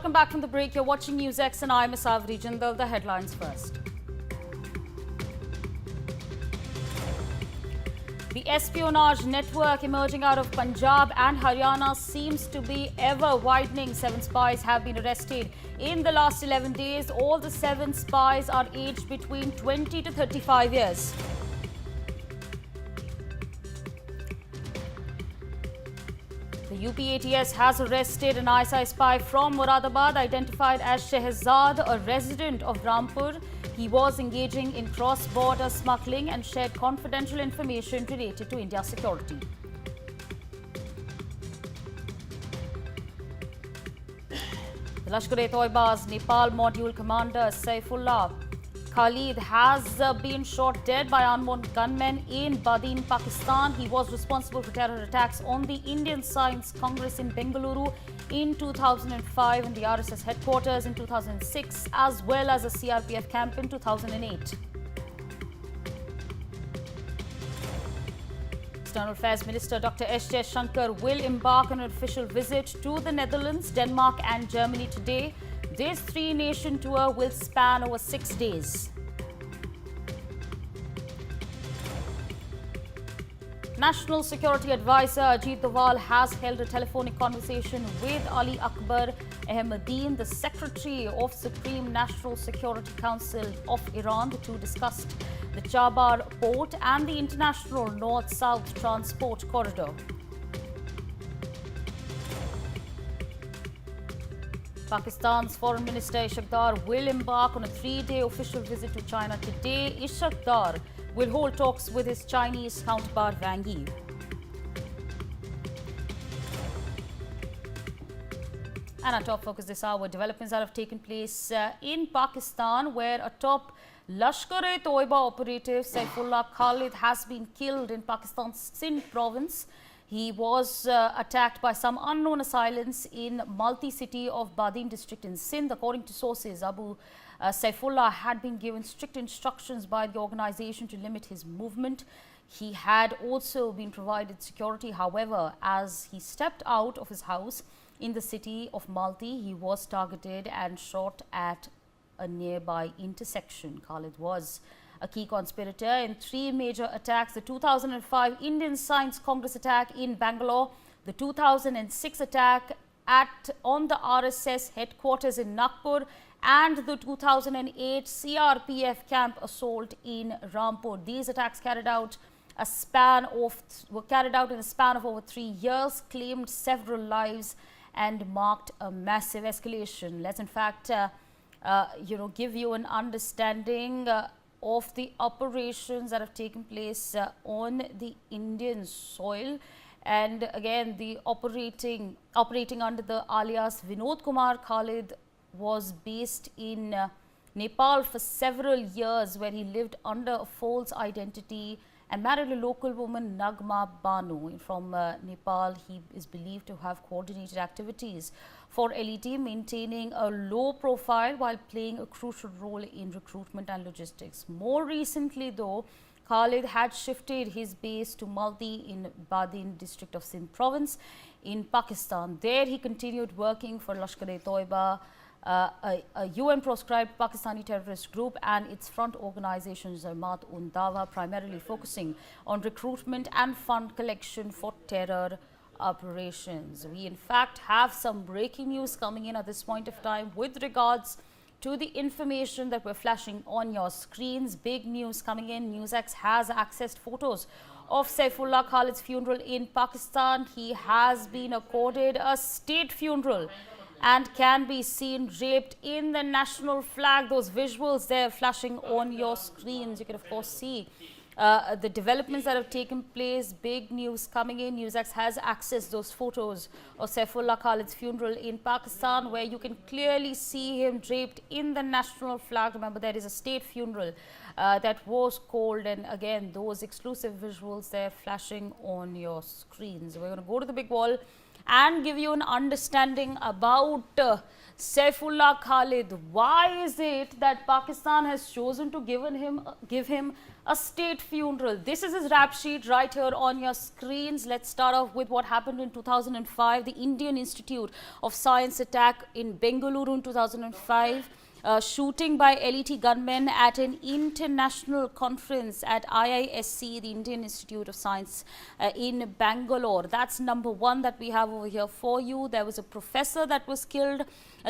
Welcome back from the break. You're watching Newsx and I'm Asavri Jindal. The headlines first. The espionage network emerging out of Punjab and Haryana seems to be ever widening. 7 spies have been arrested in the last 11 days. All the 7 spies are aged between 20 to 35 years. The UPATS has arrested an ISI spy from Moradabad identified as Shehzad, a resident of Rampur. He was engaging in cross-border smuggling and shared confidential information related to India's security. The Lashkar-e-Toiba's Nepal Module Commander Saifullah Khalid has been shot dead by unarmed gunmen in Badin, Pakistan. He was responsible for terror attacks on the Indian Science Congress in Bengaluru in 2005 and the RSS headquarters in 2006, as well as a CRPF camp in 2008. External Affairs Minister Dr. Jaishankar will embark on an official visit to the Netherlands, Denmark and Germany today. This 3-nation tour will span over 6 days. National Security Advisor Ajit Doval has held a telephonic conversation with Ali Akbar Ahmadine, the Secretary of Supreme National Security Council of Iran. The two discussed the Chabar port and the international north-south transport corridor. Pakistan's Foreign Minister Ishaq Dar will embark on a 3-day official visit to China today. Ishaq Dar will hold talks with his Chinese counterpart Wang Yi. And our top focus this hour, developments that have taken place in Pakistan, where a top Lashkar-e-Toiba operative, Saifullah Khalid, has been killed in Pakistan's Sindh province. He was attacked by some unknown assailants in multi-city of Badin district in Sindh. According to sources, Saifullah had been given strict instructions by the organization to limit his movement. He had also been provided security. However, as he stepped out of his house in the city of Malti, he was targeted and shot at a nearby intersection. Khalid was a key conspirator in 3 major attacks: the 2005 Indian Science Congress attack in Bangalore, the 2006 attack on the RSS headquarters in Nagpur, and the 2008 CRPF camp assault in Rampur. These attacks were carried out in a span of over 3 years, claimed several lives, and marked a massive escalation. Let's in fact, give you an understanding of the operations that have taken place on the Indian soil. And again, the operating under the alias Vinod Kumar Khalid was based in Nepal for several years, where he lived under a false identity and married a local woman, Nagma Banu from Nepal. He is believed to have coordinated activities for LeT, maintaining a low profile while playing a crucial role in recruitment and logistics. More recently, though, Khalid had shifted his base to Malti in Badin district of Sindh province in Pakistan. There he continued working for Lashkar-e-Toiba, a UN-proscribed Pakistani terrorist group, and its front organization Jamaat-un-Dawa, primarily focusing on recruitment and fund collection for terror operations. We in fact have some breaking news coming in at this point of time with regards to the information that we're flashing on your screens. Big news coming in. Newsx has accessed photos of Saifullah Khalid's funeral in Pakistan. He has been accorded a state funeral and can be seen draped in the national flag. Those visuals there flashing on your screens, you can of course see the developments that have taken place. Big news coming in. Newsx has accessed those photos of Saifullah Khalid's funeral in Pakistan, where you can clearly see him draped in the national flag. Remember, there is a state funeral that was called, and again, those exclusive visuals there flashing on your screens. We're going to go to the big wall and give you an understanding about Saifullah Khalid. Why is it that Pakistan has chosen to give him a state funeral. This is his rap sheet right here on your screens. Let's start off with what happened in 2005. The Indian Institute of Science attack in Bengaluru in 2005. Shooting by LeT gunmen at an international conference at IISC, the Indian Institute of Science in Bangalore. That's number one that we have over here for you. There was a professor that was killed.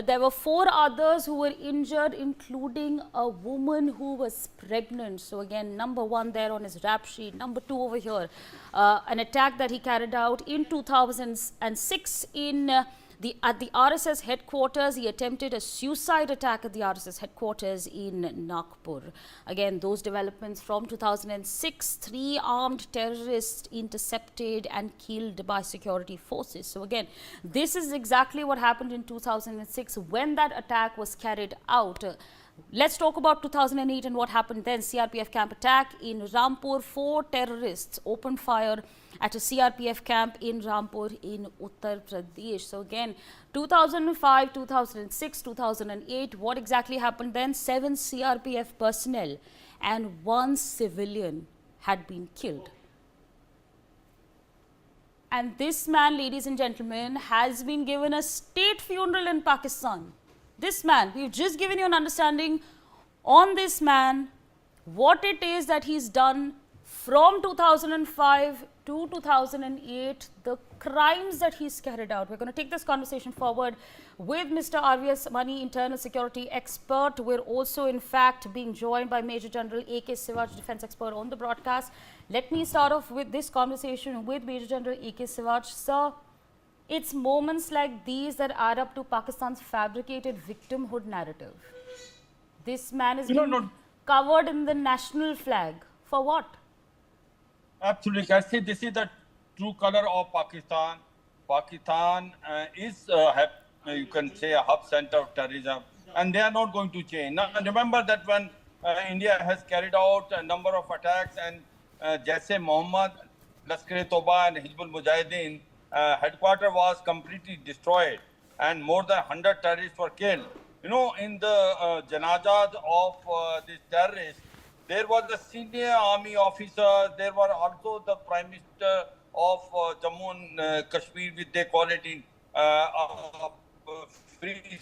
There were 4 others who were injured, including a woman who was pregnant. So again, number one there on his rap sheet. Number 2 over here, an attack that he carried out in 2006 at the RSS headquarters. He attempted a suicide attack at the RSS headquarters in Nagpur. Again, those developments from 2006, 3 armed terrorists intercepted and killed by security forces. So again, this is exactly what happened in 2006 when that attack was carried out. Let's talk about 2008 and what happened then. CRPF camp attack in Rampur. 4 terrorists opened fire at a CRPF camp in Rampur in Uttar Pradesh. So again, 2005, 2006, 2008, what exactly happened then? 7 CRPF personnel and 1 civilian had been killed. And this man, ladies and gentlemen, has been given a state funeral in Pakistan. This man, we've just given you an understanding on this man, what it is that he's done from 2005 to 2008, the crimes that he's carried out. We're going to take this conversation forward with Mr. RVS Mani, internal security expert. We're also, in fact, being joined by Major General A.K. Siwaj, defense expert on the broadcast. Let me start off with this conversation with Major General A.K. Siwaj. Sir, it's moments like these that add up to Pakistan's fabricated victimhood narrative. This man is covered in the national flag. For what? Absolutely. I see this is the true color of Pakistan. Pakistan is, you can say, a hub center of terrorism, and they are not going to change. Now, remember that when India has carried out a number of attacks and Jaishankar Mohammed, Lashkar-e-Toba and Hizbul Mujahideen, headquarters was completely destroyed and more than 100 terrorists were killed. You know, in the janazas of these terrorists, there was a senior army officer, there were also the Prime Minister of Jammu and Kashmir, which they call it in free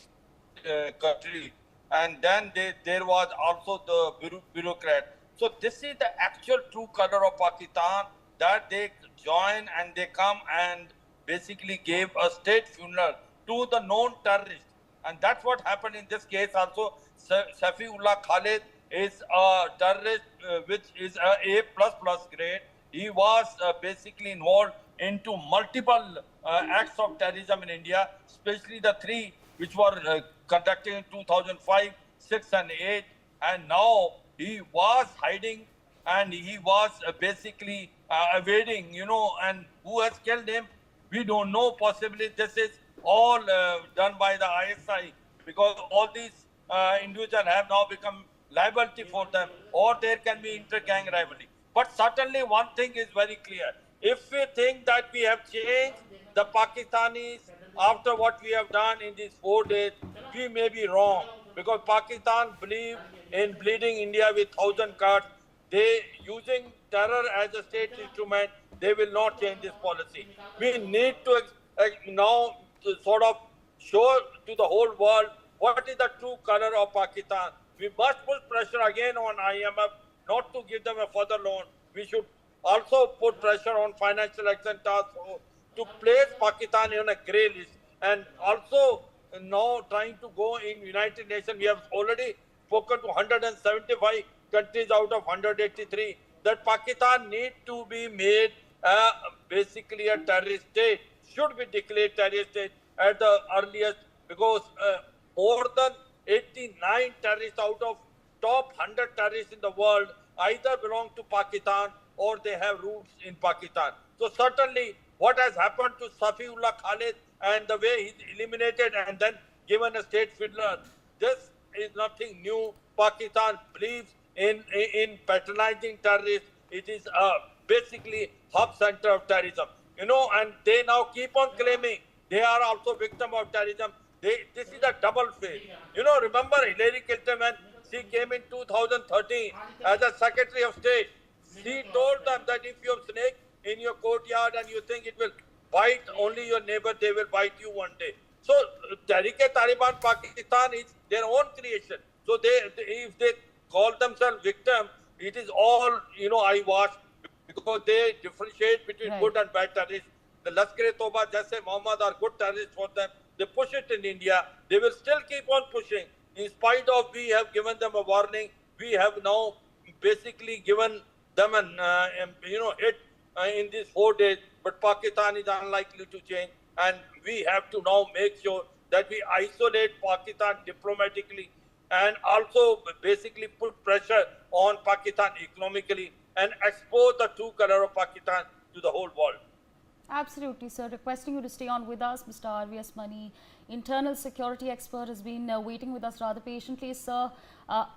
country. And then there was also the bureaucrat. So this is the actual true color of Pakistan, that they join and they come and basically gave a state funeral to the known terrorists. And that's what happened in this case also. Saifullah Khalid is a terrorist which is a A++ grade. He was basically involved into multiple acts of terrorism in India, especially the 3 which were conducted in 2005, 6 and 8. And now he was hiding and he was basically evading, you know, and who has killed him? We don't know. Possibly this is all done by the ISI, because all these individuals have now become liability for them, or there can be inter-gang rivalry. But certainly one thing is very clear. If we think that we have changed the Pakistanis after what we have done in these 4 days, we may be wrong, because Pakistan believe in bleeding India with 1,000 cuts. They using terror as a state instrument. They will not change this policy. We need to now to sort of show to the whole world what is the true color of Pakistan. We must put pressure again on IMF not to give them a further loan. We should also put pressure on Financial Action Task Force to place Pakistan on a grey list. And also now trying to go in United Nations. We have already spoken to 175 countries out of 183 that Pakistan need to be made basically a terrorist state, should be declared terrorist state at the earliest, because more than 89 terrorists out of top 100 terrorists in the world either belong to Pakistan or they have roots in Pakistan. So certainly what has happened to Saifullah Khalid and the way he's eliminated and then given a state funeral, this is nothing new. Pakistan believes in patronizing terrorists. It is basically hub center of terrorism. You know, and they now keep on claiming they are also victim of terrorism. This is a double face. You know, remember Hillary Clinton when She came in 2013 as a Secretary of State. She told them that if you have snake in your courtyard and you think it will bite only your neighbor, they will bite you one day. So Tehreek-e-Taliban Pakistan is their own creation. So if they call themselves victim, it is all, eyewash, because they differentiate between good and bad terrorists. The Lashkar-e-Toba, Jaise Mohammed are good terrorists for them. They push it in India. They will still keep on pushing. In spite of we have given them a warning, we have now basically given them an, hit in these 4 days. But Pakistan is unlikely to change. And we have to now make sure that we isolate Pakistan diplomatically and also basically put pressure on Pakistan economically and expose the true color of Pakistan to the whole world. Absolutely, sir. Requesting you to stay on with us, Mr. RVS Mani, internal security expert, has been waiting with us rather patiently, sir.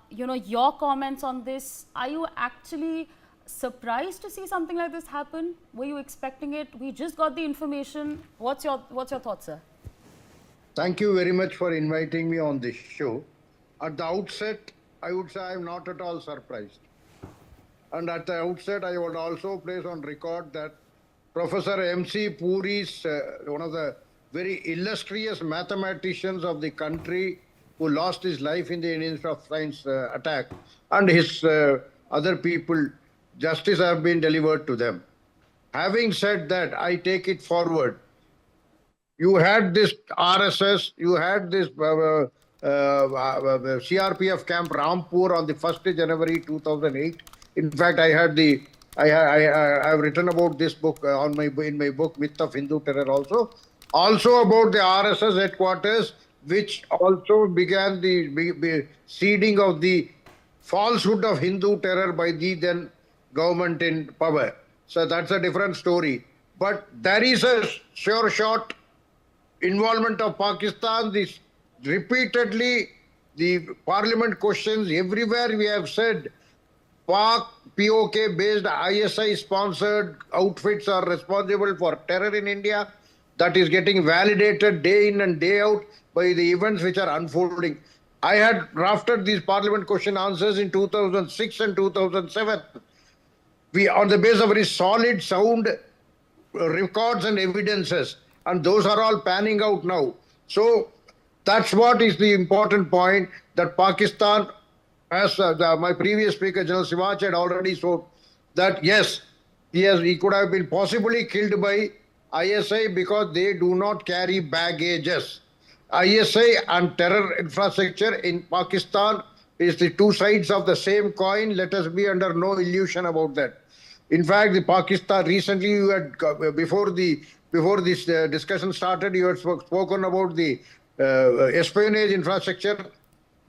Your comments on this. Are you actually surprised to see something like this happen? Were you expecting it? We just got the information. What's your thoughts, sir? Thank you very much for inviting me on this show. At the outset, I would say I am not at all surprised. And at the outset, I would also place on record that Professor M.C. Puri's, one of the very illustrious mathematicians of the country who lost his life in the Indian Institute of Science attack, and his other people, justice have been delivered to them. Having said that, I take it forward. You had this RSS, you had this CRPF camp Rampur on the 1st January 2008. In fact, I have written about this book in my book Myth of Hindu Terror also about the RSS headquarters, which also began the seeding of the falsehood of Hindu terror by the then government in power. So that's a different story. But there is a sure shot involvement of Pakistan. This repeatedly, the parliament questions, everywhere we have said POK-based ISI-sponsored outfits are responsible for terror in India. That is getting validated day in and day out by the events which are unfolding. I had drafted these parliament question answers in 2006 and 2007. We, on the basis of very solid, sound records and evidences, and those are all panning out now. So that's what is the important point, that Pakistan, as my previous speaker, General Sivach, had already shown that yes, he could have been possibly killed by ISI because they do not carry baggages. ISI and terror infrastructure in Pakistan is the two sides of the same coin. Let us be under no illusion about that. In fact, the Pakistan recently, you had before this discussion started, you had spoken about the espionage infrastructure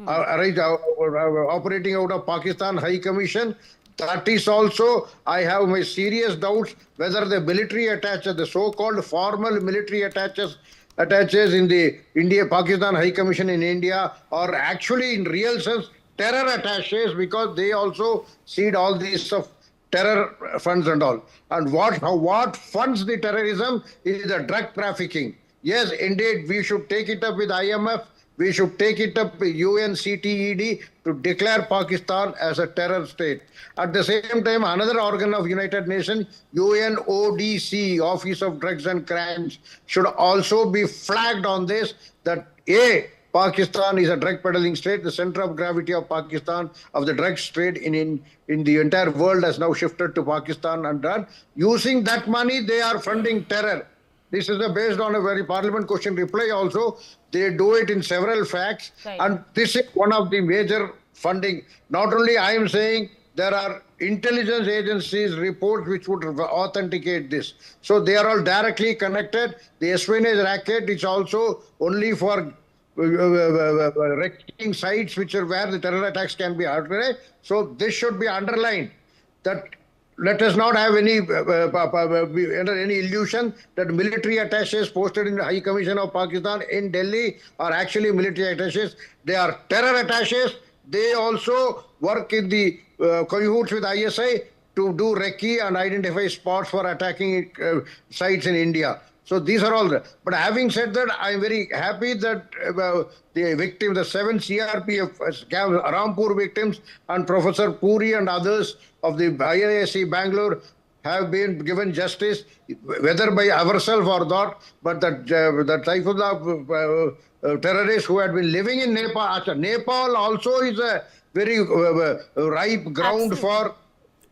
operating out of Pakistan High Commission. That is also, I have my serious doubts whether the military attaches, the so-called formal military attaches in the Pakistan High Commission in India are actually in real sense terror attaches, because they also seed all these of terror funds and all. And what funds the terrorism is the drug trafficking. Yes, indeed, we should take it up with IMF. We should take it up with UNCTED to declare Pakistan as a terror state. At the same time, another organ of United Nations, UNODC, Office of Drugs and Crimes, should also be flagged on this, that Pakistan is a drug peddling state. The center of gravity of Pakistan, of the drugs trade in the entire world, has now shifted to Pakistan, and done. Using that money, they are funding terror. This is based on a very parliament question reply also. They do it in several facts. Right. And this is one of the major funding. Not only I am saying, there are intelligence agencies reports which would authenticate this. So they are all directly connected. The espionage racket is also only for wrecking sites which are where the terror attacks can be ordered. So this should be underlined, that let us not have any under any illusion that military attaches posted in the High Commission of Pakistan in Delhi are actually military attaches. They are terror attaches. They also work in the cahoots with ISI to do recce and identify spots for attacking sites in India. So these are all. But having said that, I'm very happy that the victim, the 7 CRPF Rampur victims, and Professor Puri and others of the IISc Bangalore have been given justice, whether by ourselves or not. But that Saifullah terrorist who had been living in Nepal. Nepal also is a very ripe ground Absolutely. for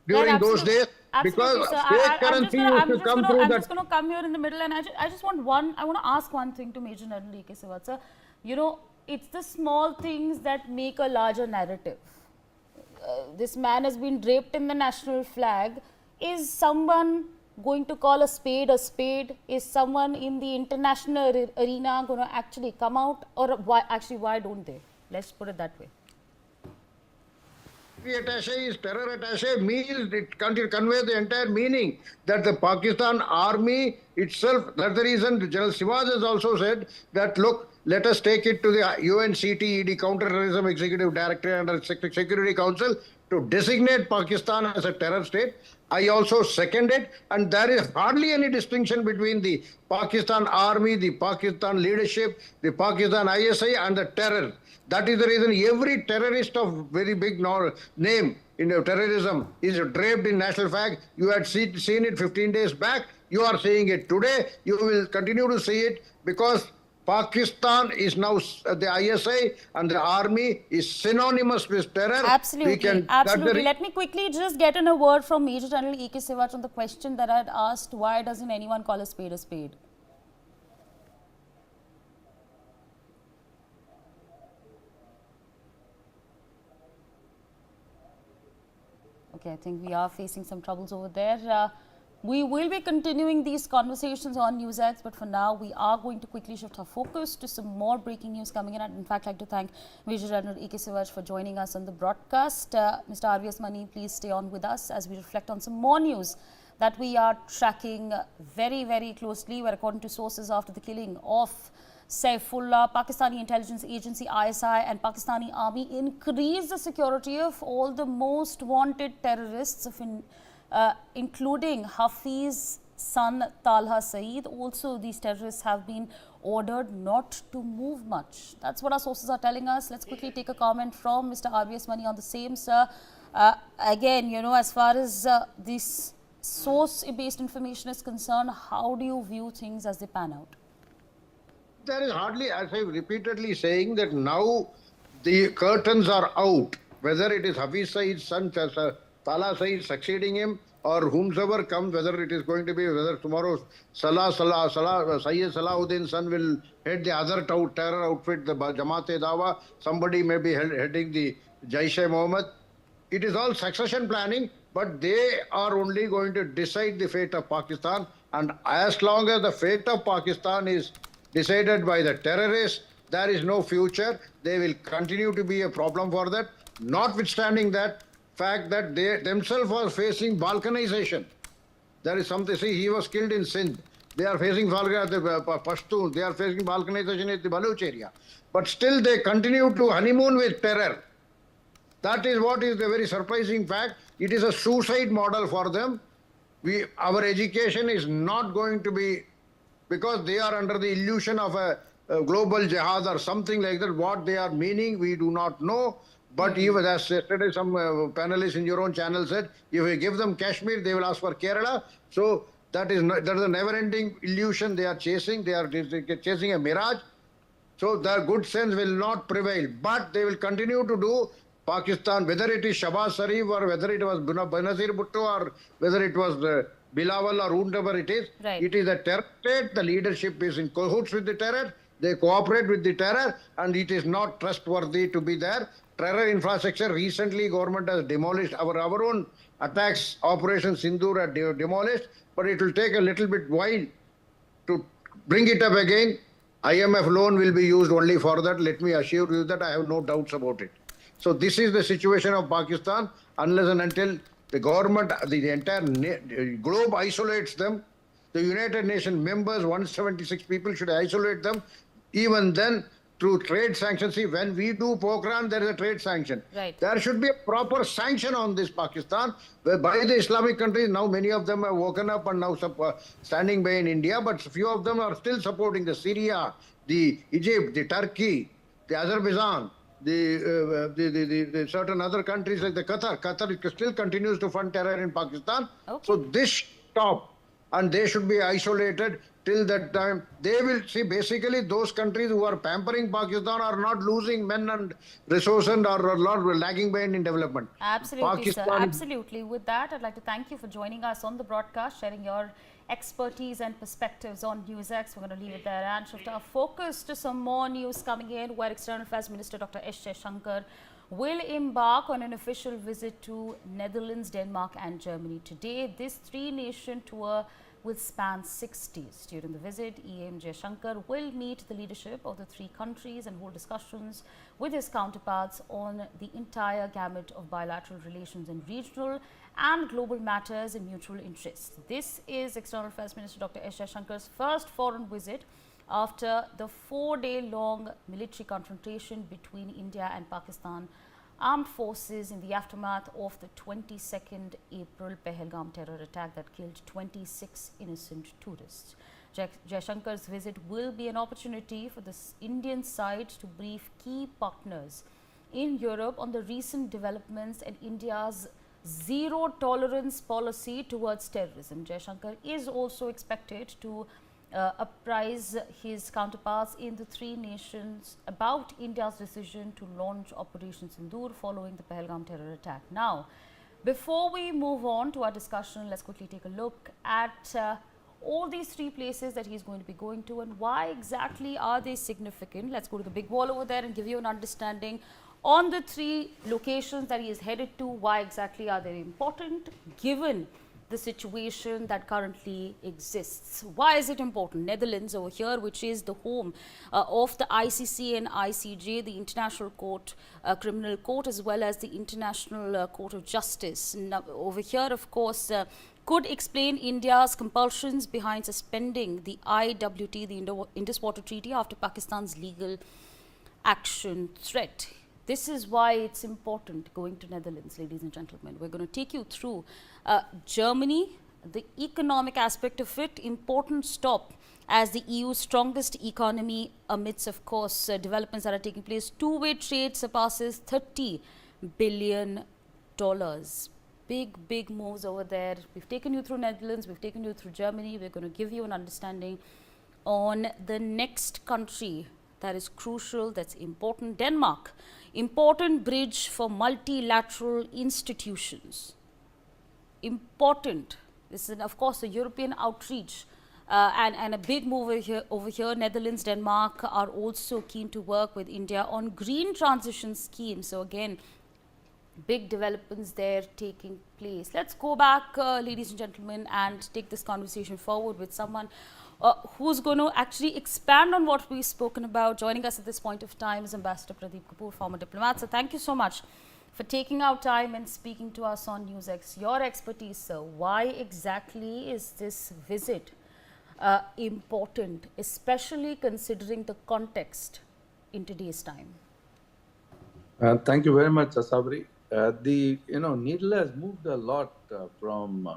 during those days. Absolutely, Because sir. fake currency used to come through I'm that. just going to come here in the middle, and I just want I want to ask one thing to Major General E.K. Sivat, sir. You know, it's the small things that make a larger narrative. This man has been draped in the national flag. Is someone going to call a spade a spade? Is someone in the international arena going to actually come out? Or why don't they? Let's put it that way. Attaché is terror attaché means it convey the entire meaning that the Pakistan army itself, that's the reason General Sivas has also said that look, let us take it to the UNCTED Counterterrorism Executive Director and Security Council to designate Pakistan as a terror state. I also second it, and there is hardly any distinction between the Pakistan army, the Pakistan leadership, the Pakistan ISI and the terror. That is the reason every terrorist of very big name in terrorism is draped in national flag. You had seen it 15 days back. You are seeing it today. You will continue to see it because Pakistan is now, the ISI and the army is synonymous with terror. Absolutely, absolutely. Let me quickly just get in a word from Major General E.K. Sivat on the question that I had asked, why doesn't anyone call a spade a spade? Okay, I think we are facing some troubles over there. We will be continuing these conversations on Newsx, but for now, we are going to quickly shift our focus to some more breaking news coming in. I'd in fact like to thank Major General E.K. Sivat for joining us on the broadcast. Mr. RVS Mani, please stay on with us as we reflect on some more news that we are tracking very, very closely, where according to sources after the killing of Saifullah, Pakistani intelligence agency ISI and Pakistani army increased the security of all the most wanted terrorists of including Hafiz's son Talha Saeed. Also, these terrorists have been ordered not to move much. That's what our sources are telling us. Let's quickly take a comment from Mr. RVS Mani on the same, sir. Again, you know, as far as this source-based information is concerned, how do you view things as they pan out? There is hardly, as I repeatedly saying, that now the curtains are out. Whether it is Hafiz Saeed's son, Talha Saeed succeeding him, or whomsoever comes, whether it is going to be, whether tomorrow Sayyid Salahuddin's son will head the other terror outfit, the Jamaat-e-Dawa, somebody may be heading the Jaish-e-Mohammed. It is all succession planning, but they are only going to decide the fate of Pakistan. And as long as the fate of Pakistan is decided by the terrorists, there is no future. They will continue to be a problem for that. Notwithstanding that fact that they themselves are facing balkanization. There is something, see, he was killed in Sindh. They are facing Pashtun. They are facing balkanization in the Baluch area. But still they continue to honeymoon with terror. That is what is the very surprising fact. It is a suicide model for them. Our education is not going to be, because they are under the illusion of a global jihad or something like that. What they are meaning, we do not know. But even as yesterday some panelists in your own channel said, if we give them Kashmir, they will ask for Kerala. So that is a never-ending illusion they are chasing. They are chasing a mirage. So their good sense will not prevail. But they will continue to do Pakistan, whether it is Shahbaz Sharif or whether it was Benazir Bhutto or whether it was Bilawal or whoever it is. Right. It is a terror state. The leadership is in cahoots with the terror. They cooperate with the terror, and it is not trustworthy to be there. Terror infrastructure, recently government has demolished our own attacks. Operation Sindoor had demolished, but it will take a little bit while to bring it up again. IMF loan will be used only for that. Let me assure you that I have no doubts about it. So this is the situation of Pakistan. Unless and until the government, the entire globe isolates them, the United Nations members, 176 people, should isolate them. Even then, through trade sanctions. See, when we do Pokhran, there is a trade sanction. Right. There should be a proper sanction on this Pakistan, by the Islamic countries. Now many of them have woken up and now standing by in India, but few of them are still supporting the Syria, the Egypt, the Turkey, the Azerbaijan, the certain other countries like the Qatar. Qatar still continues to fund terror in Pakistan. Okay. So this stop, and they should be isolated till that time. They will see, basically those countries who are pampering Pakistan are not losing men and resources and are not lagging behind in development. Absolutely, sir. Pakistan, Absolutely. With that, I'd like to thank you for joining us on the broadcast, sharing your expertise and perspectives on Newsx. We're going to leave it there and shift our focus to some more news coming in, where External Affairs Minister Dr. Jaishankar will embark on an official visit to Netherlands, Denmark and Germany today. This three-nation tour will span 6 days. During the visit, EM Jaishankar will meet the leadership of the three countries and hold discussions with his counterparts on the entire gamut of bilateral relations in regional and global matters in mutual interest. This is External Affairs Minister Dr. S. Jaishankar's first foreign visit after the 4-day-long military confrontation between India and Pakistan armed forces in the aftermath of the 22nd April Pahalgam terror attack that killed 26 innocent tourists. Jaishankar's visit will be an opportunity for the Indian side to brief key partners in Europe on the recent developments and India's zero-tolerance policy towards terrorism. Jaishankar is also expected to apprise his counterparts in the three nations about India's decision to launch Operation Sindoor following the Pahalgam terror attack. Now, before we move on to our discussion, let's quickly take a look at all these three places that he's going to be going to and why exactly are they significant. Let's go to the big wall over there and give you an understanding on the three locations that he is headed to. Why exactly are they important given the situation that currently exists? Why is it important? Netherlands over here, which is the home of the ICC and ICJ, the International Court, Criminal Court, as well as the International Court of Justice. Now, over here, of course, could explain India's compulsions behind suspending the IWT, the Indus Water Treaty, after Pakistan's legal action threat. This is why it's important going to Netherlands, ladies and gentlemen. We're going to take you through Germany, the economic aspect of it, important stop as the EU's strongest economy amidst, of course, developments that are taking place. Two-way trade surpasses $30 billion. Big moves over there. We've taken you through Netherlands, we've taken you through Germany. We're going to give you an understanding on the next country that is crucial, that's important. Denmark, important bridge for multilateral institutions. Important. This is, of course, a European outreach and a big move over here. Netherlands, Denmark are also keen to work with India on green transition schemes. So again, big developments there taking place. Let's go back, ladies and gentlemen, and take this conversation forward with someone who's going to actually expand on what we've spoken about. Joining us at this point of time is Ambassador Pradeep Kapoor, former diplomat. So thank you so much for taking out time and speaking to us on Newsx. Your expertise, sir. Why exactly is this visit important, especially considering the context in today's time? Thank you very much, Asabri. The needle has moved a lot from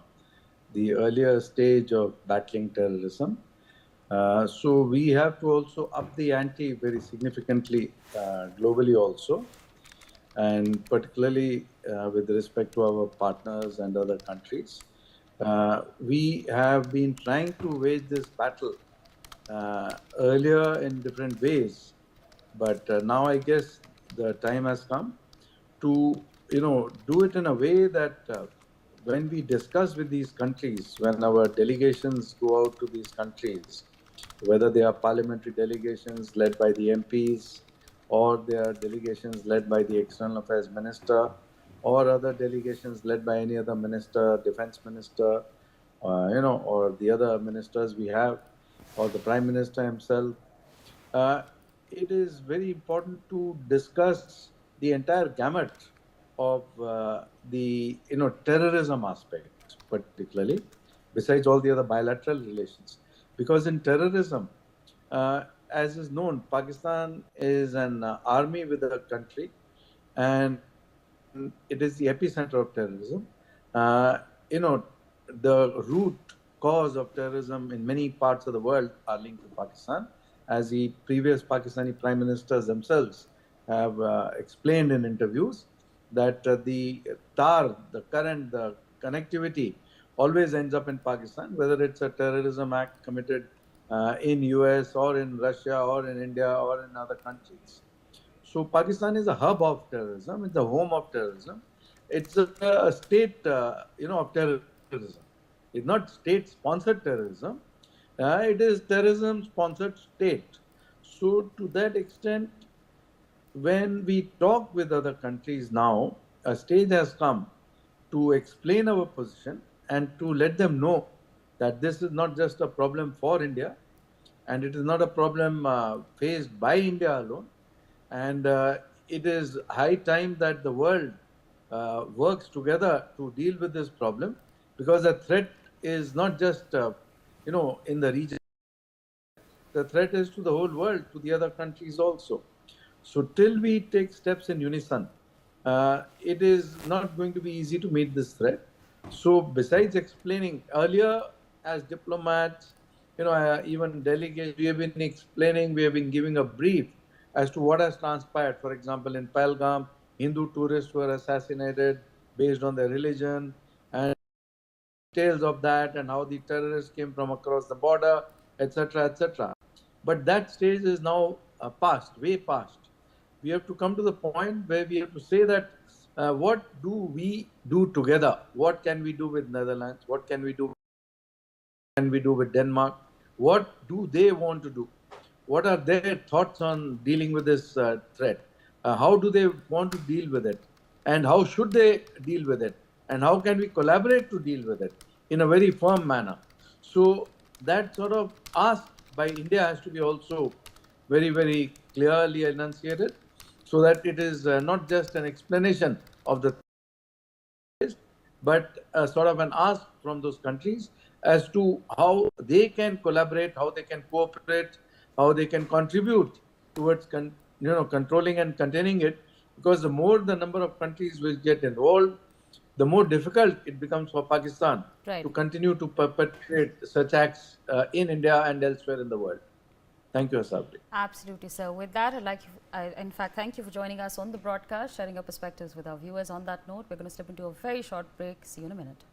the earlier stage of battling terrorism. So we have to also up the ante very significantly globally also, and particularly with respect to our partners and other countries. We have been trying to wage this battle earlier in different ways, but now I guess the time has come to do it in a way that when we discuss with these countries, when our delegations go out to these countries, whether they are parliamentary delegations led by the MPs, or they are delegations led by the External Affairs Minister, or other delegations led by any other minister, defense minister, or the other ministers we have, or the Prime Minister himself. It is very important to discuss the entire gamut of the terrorism aspect, particularly, besides all the other bilateral relations. Because in terrorism, as is known, Pakistan is an army with a country, and it is the epicenter of terrorism. You know, the root cause of terrorism in many parts of the world are linked to Pakistan, as the previous Pakistani prime ministers themselves have explained in interviews, that the current, the connectivity always ends up in Pakistan, whether it's a terrorism act committed in US or in Russia or in India or in other countries. So Pakistan is a hub of terrorism. It's the home of terrorism. It's a state, of terrorism. It's not state-sponsored terrorism. It is terrorism-sponsored state. So to that extent, when we talk with other countries now, a stage has come to explain our position and to let them know that this is not just a problem for India, and it is not a problem faced by India alone. And it is high time that the world works together to deal with this problem, because the threat is not just, in the region. The threat is to the whole world, to the other countries also. So till we take steps in unison, it is not going to be easy to meet this threat. So besides explaining earlier as diplomats, even delegates, we have been explaining, we have been giving a brief as to what has transpired. For example, in Pahalgam, Hindu tourists were assassinated based on their religion, and details of that, and how the terrorists came from across the border, etc., etc. But that stage is now past, way past. We have to come to the point where we have to say that what do we do together? What can we do with Netherlands? What can we do with Denmark? What do they want to do? What are their thoughts on dealing with this threat? How do they want to deal with it? And how should they deal with it? And how can we collaborate to deal with it in a very firm manner? So that sort of ask by India has to be also very, very clearly enunciated, so that it is not just an explanation of the threat, but sort of an ask from those countries as to how they can collaborate, how they can cooperate, how they can contribute towards controlling and containing it. Because the more the number of countries which get involved, the more difficult it becomes for Pakistan to continue to perpetrate such acts in India and elsewhere in the world. Thank you, Asabri. Absolutely, sir. With that, in fact, thank you for joining us on the broadcast, sharing your perspectives with our viewers. On that note, we're going to step into a very short break. See you in a minute.